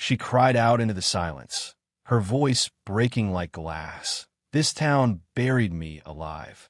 she cried out into the silence, her voice breaking like glass. "This town buried me alive."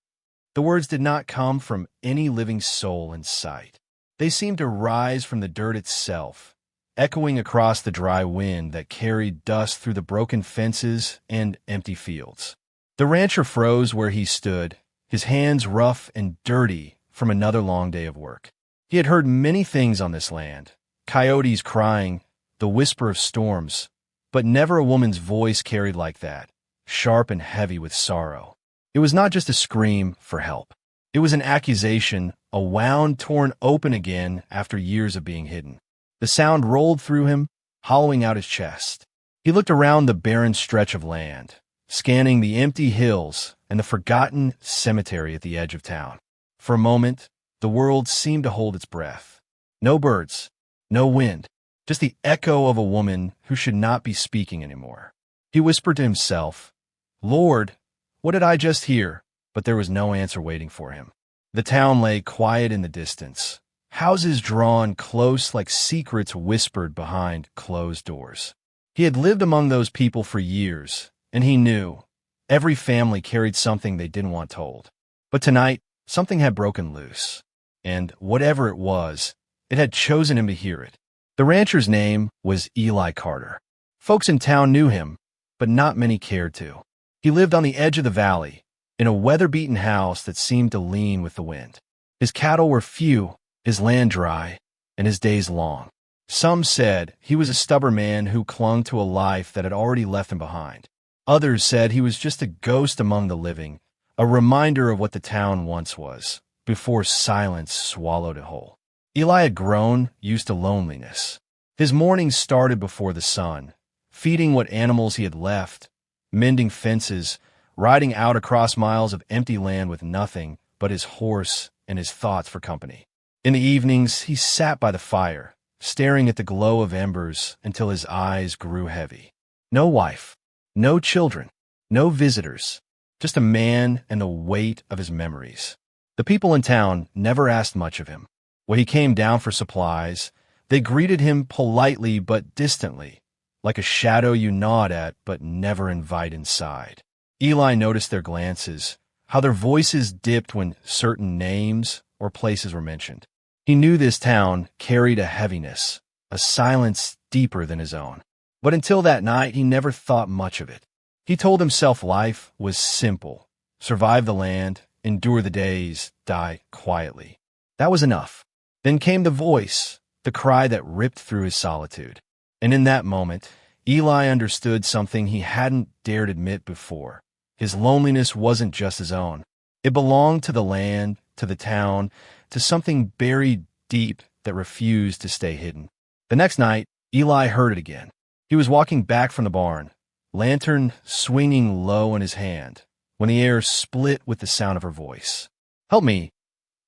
The words did not come from any living soul in sight. They seemed to rise from the dirt itself, echoing across the dry wind that carried dust through the broken fences and empty fields. The rancher froze where he stood, his hands rough and dirty from another long day of work. He had heard many things on this land, coyotes crying, the whisper of storms, but never a woman's voice carried like that, sharp and heavy with sorrow. It was not just a scream for help. It was an accusation, a wound torn open again after years of being hidden. The sound rolled through him, hollowing out his chest. He looked around the barren stretch of land, scanning the empty hills and the forgotten cemetery at the edge of town. For a moment, the world seemed to hold its breath. No birds, no wind, just the echo of a woman who should not be speaking anymore. He whispered to himself, "Lord, what did I just hear?" But there was no answer waiting for him. The town lay quiet in the distance, houses drawn close like secrets whispered behind closed doors. He had lived among those people for years, and he knew every family carried something they didn't want told. But tonight, something had broken loose, and whatever it was, it had chosen him to hear it. The rancher's name was Eli Carter. Folks in town knew him, but not many cared to. He lived on the edge of the valley, in a weather-beaten house that seemed to lean with the wind. His cattle were few, his land dry, and his days long. Some said he was a stubborn man who clung to a life that had already left him behind. Others said he was just a ghost among the living, a reminder of what the town once was, before silence swallowed it whole. Eli had grown used to loneliness. His mornings started before the sun, feeding what animals he had left, mending fences, riding out across miles of empty land with nothing but his horse and his thoughts for company. In the evenings, he sat by the fire, staring at the glow of embers until his eyes grew heavy. No wife, no children, no visitors, just a man and the weight of his memories. The people in town never asked much of him. When he came down for supplies, they greeted him politely but distantly, like a shadow you nod at but never invite inside. Eli noticed their glances, how their voices dipped when certain names or places were mentioned. He knew this town carried a heaviness, a silence deeper than his own. But until that night, he never thought much of it. He told himself life was simple. Survive the land, endure the days, die quietly. That was enough. Then came the voice, the cry that ripped through his solitude. And in that moment, Eli understood something he hadn't dared admit before. His loneliness wasn't just his own. It belonged to the land, to the town, to something buried deep that refused to stay hidden. The next night, Eli heard it again. He was walking back from the barn, lantern swinging low in his hand, when the air split with the sound of her voice. "Help me.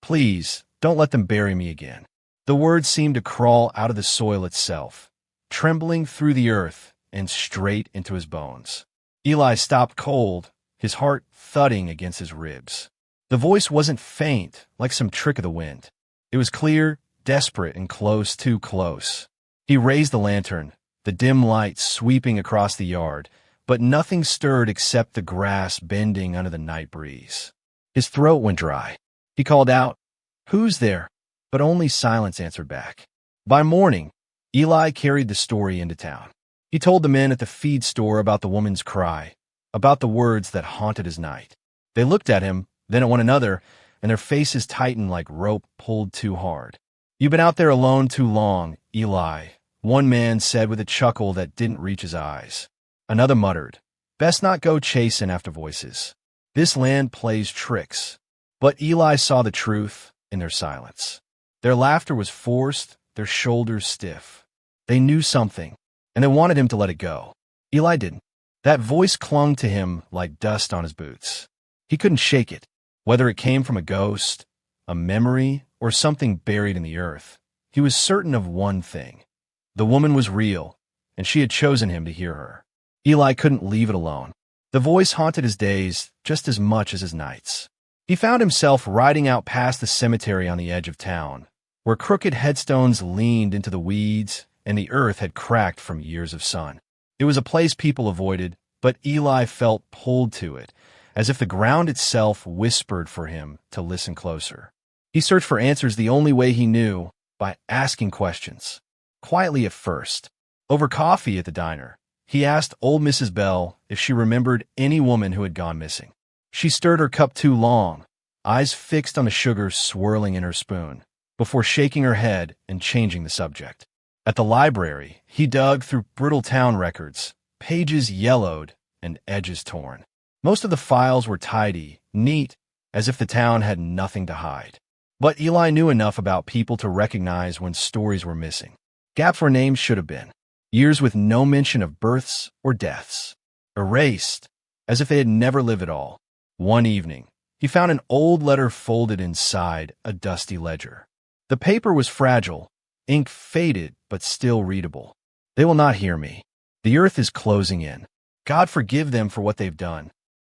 Please, don't let them bury me again." The words seemed to crawl out of the soil itself, trembling through the earth and straight into his bones. Eli stopped cold, his heart thudding against his ribs. The voice wasn't faint, like some trick of the wind. It was clear, desperate, and close, too close. He raised the lantern, the dim light sweeping across the yard, but nothing stirred except the grass bending under the night breeze. His throat went dry. He called out, "Who's there?" But only silence answered back. By morning, Eli carried the story into town. He told the men at the feed store about the woman's cry, about the words that haunted his night. They looked at him, then at one another, and their faces tightened like rope pulled too hard. "You've been out there alone too long, Eli," one man said with a chuckle that didn't reach his eyes. Another muttered, "Best not go chasing after voices. This land plays tricks." But Eli saw the truth in their silence. Their laughter was forced, their shoulders stiff. They knew something, and they wanted him to let it go. Eli didn't. That voice clung to him like dust on his boots. He couldn't shake it, whether it came from a ghost, a memory, or something buried in the earth. He was certain of one thing. The woman was real, and she had chosen him to hear her. Eli couldn't leave it alone. The voice haunted his days just as much as his nights. He found himself riding out past the cemetery on the edge of town, where crooked headstones leaned into the weeds and the earth had cracked from years of sun. It was a place people avoided, but Eli felt pulled to it, as if the ground itself whispered for him to listen closer. He searched for answers the only way he knew, by asking questions. Quietly at first. Over coffee at the diner, he asked old Mrs. Bell if she remembered any woman who had gone missing. She stirred her cup too long, eyes fixed on the sugar swirling in her spoon, before shaking her head and changing the subject. At the library, he dug through brittle town records, pages yellowed and edges torn. Most of the files were tidy, neat, as if the town had nothing to hide. But Eli knew enough about people to recognize when stories were missing. Gaps where names should have been. Years with no mention of births or deaths. Erased, as if they had never lived at all. One evening, he found an old letter folded inside a dusty ledger. The paper was fragile, ink faded but still readable. They will not hear me. The earth is closing in. God forgive them for what they've done.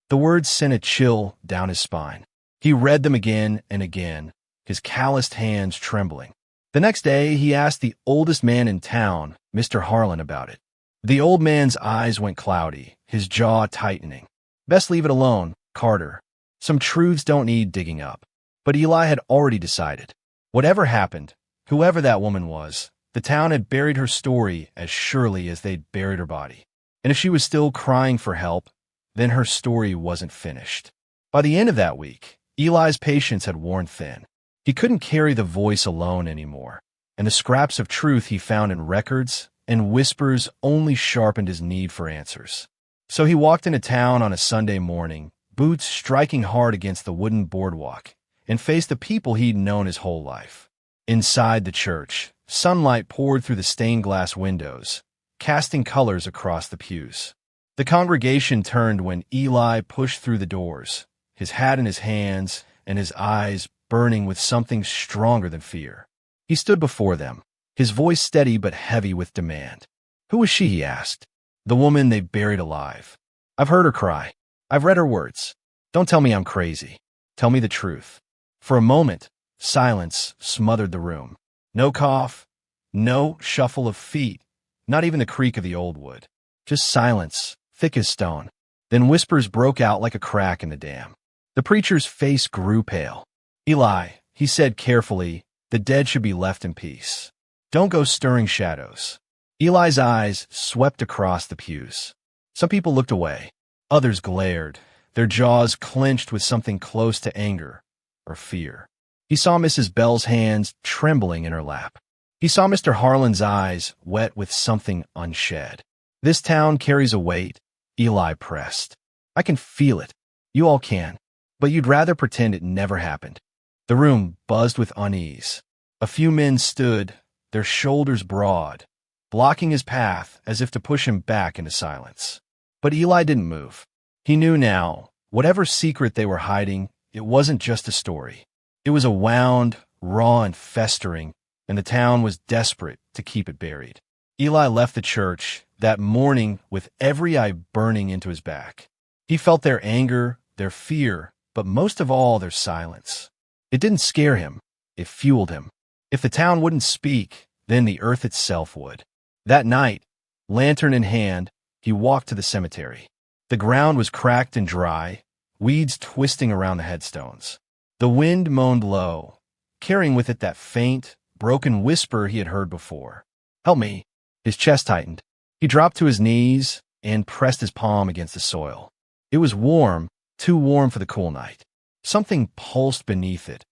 The words sent a chill down his spine. He read them again and again, his calloused hands trembling. The next day, he asked the oldest man in town, Mr. Harlan, about it. The old man's eyes went cloudy, his jaw tightening. Best leave it alone, Carter. Some truths don't need digging up. But Eli had already decided. Whatever happened, whoever that woman was, the town had buried her story as surely as they'd buried her body. And if she was still crying for help, then her story wasn't finished. By the end of that week, Eli's patience had worn thin. He couldn't carry the voice alone anymore, and the scraps of truth he found in records and whispers only sharpened his need for answers. So he walked into town on a Sunday morning, boots striking hard against the wooden boardwalk, and faced the people he'd known his whole life. Inside the church, sunlight poured through the stained glass windows, casting colors across the pews. The congregation turned when Eli pushed through the doors, his hat in his hands and his eyes burning with something stronger than fear. He stood before them, his voice steady but heavy with demand. Who was she, he asked. The woman they buried alive. I've heard her cry. I've read her words. Don't tell me I'm crazy. Tell me the truth. For a moment, silence smothered the room. No cough, no shuffle of feet, not even the creak of the old wood. Just silence, thick as stone. Then whispers broke out like a crack in the dam. The preacher's face grew pale. Eli, he said carefully, the dead should be left in peace. Don't go stirring shadows. Eli's eyes swept across the pews. Some people looked away. Others glared, their jaws clenched with something close to anger or fear. He saw Mrs. Bell's hands trembling in her lap. He saw Mr. Harlan's eyes wet with something unshed. This town carries a weight, Eli pressed. I can feel it. You all can. But you'd rather pretend it never happened. The room buzzed with unease. A few men stood, their shoulders broad, blocking his path as if to push him back into silence. But Eli didn't move. He knew now, whatever secret they were hiding, it wasn't just a story. It was a wound, raw and festering, and the town was desperate to keep it buried. Eli left the church that morning with every eye burning into his back. He felt their anger, their fear, but most of all their silence. It didn't scare him. It fueled him. If the town wouldn't speak, then the earth itself would. That night, lantern in hand, he walked to the cemetery. The ground was cracked and dry, weeds twisting around the headstones. The wind moaned low, carrying with it that faint, broken whisper he had heard before. Help me. His chest tightened. He dropped to his knees and pressed his palm against the soil. It was warm, too warm for the cool night. Something pulsed beneath it,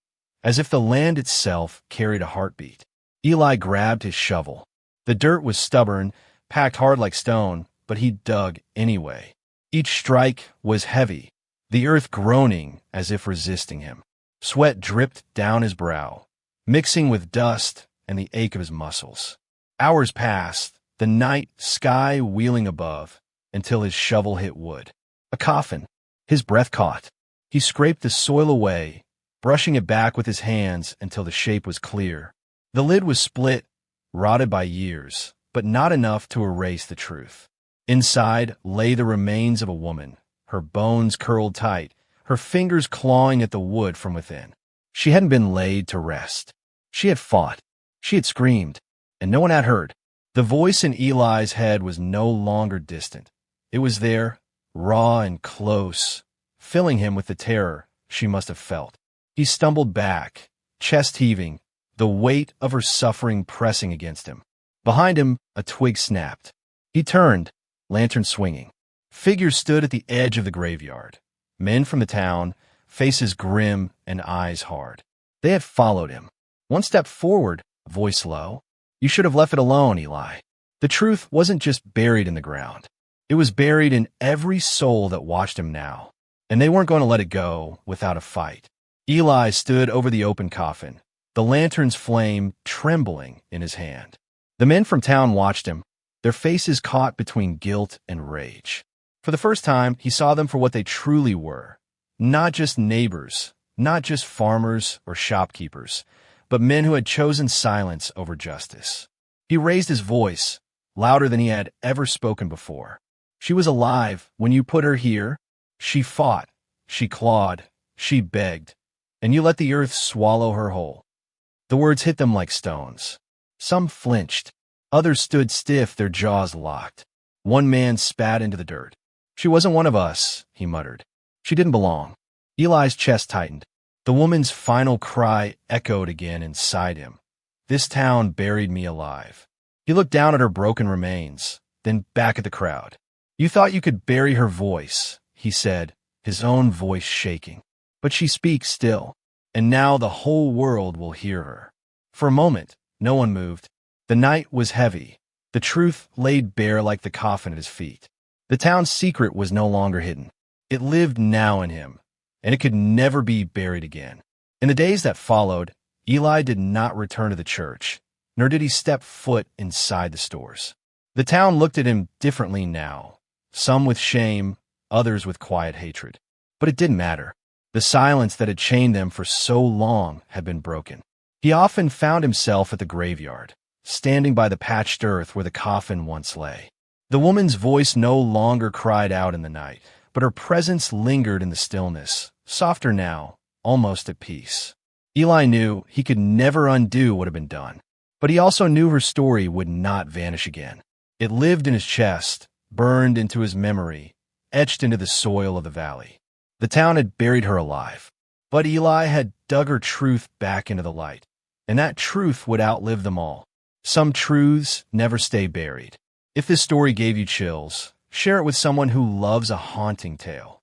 as if the land itself carried a heartbeat. Eli grabbed his shovel. The dirt was stubborn, packed hard like stone, but he dug anyway. Each strike was heavy, the earth groaning as if resisting him. Sweat dripped down his brow, mixing with dust and the ache of his muscles. Hours passed, the night sky wheeling above, until his shovel hit wood. A coffin. His breath caught. He scraped the soil away, brushing it back with his hands until the shape was clear. The lid was split, rotted by years, but not enough to erase the truth. Inside lay the remains of a woman, her bones curled tight, her fingers clawing at the wood from within. She hadn't been laid to rest. She had fought. She had screamed, and no one had heard. The voice in Eli's head was no longer distant. It was there, raw and close, filling him with the terror she must have felt. He stumbled back, chest heaving, the weight of her suffering pressing against him. Behind him, a twig snapped. He turned, lantern swinging. Figures stood at the edge of the graveyard. Men from the town, faces grim and eyes hard. They had followed him. One step forward, voice low. You should have left it alone, Eli. The truth wasn't just buried in the ground. It was buried in every soul that watched him now. And they weren't going to let it go without a fight. Eli stood over the open coffin, the lantern's flame trembling in his hand. The men from town watched him, their faces caught between guilt and rage. For the first time, he saw them for what they truly were. Not just neighbors, not just farmers or shopkeepers, but men who had chosen silence over justice. He raised his voice, louder than he had ever spoken before. She was alive when you put her here. She fought, she clawed, she begged, and you let the earth swallow her whole. The words hit them like stones. Some flinched. Others stood stiff, their jaws locked. One man spat into the dirt. She wasn't one of us, he muttered. She didn't belong. Eli's chest tightened. The woman's final cry echoed again inside him. This town buried me alive. He looked down at her broken remains, then back at the crowd. You thought you could bury her voice, he said, his own voice shaking. But she speaks still, and now the whole world will hear her. For a moment, no one moved. The night was heavy. The truth laid bare like the coffin at his feet. The town's secret was no longer hidden. It lived now in him, and it could never be buried again. In the days that followed, Eli did not return to the church, nor did he step foot inside the stores. The town looked at him differently now, some with shame, others with quiet hatred. But it didn't matter. The silence that had chained them for so long had been broken. He often found himself at the graveyard, standing by the patched earth where the coffin once lay. The woman's voice no longer cried out in the night, but her presence lingered in the stillness, softer now, almost at peace. Eli knew he could never undo what had been done, but he also knew her story would not vanish again. It lived in his chest, burned into his memory, etched into the soil of the valley. The town had buried her alive, but Eli had dug her truth back into the light, and that truth would outlive them all. Some truths never stay buried. If this story gave you chills, share it with someone who loves a haunting tale.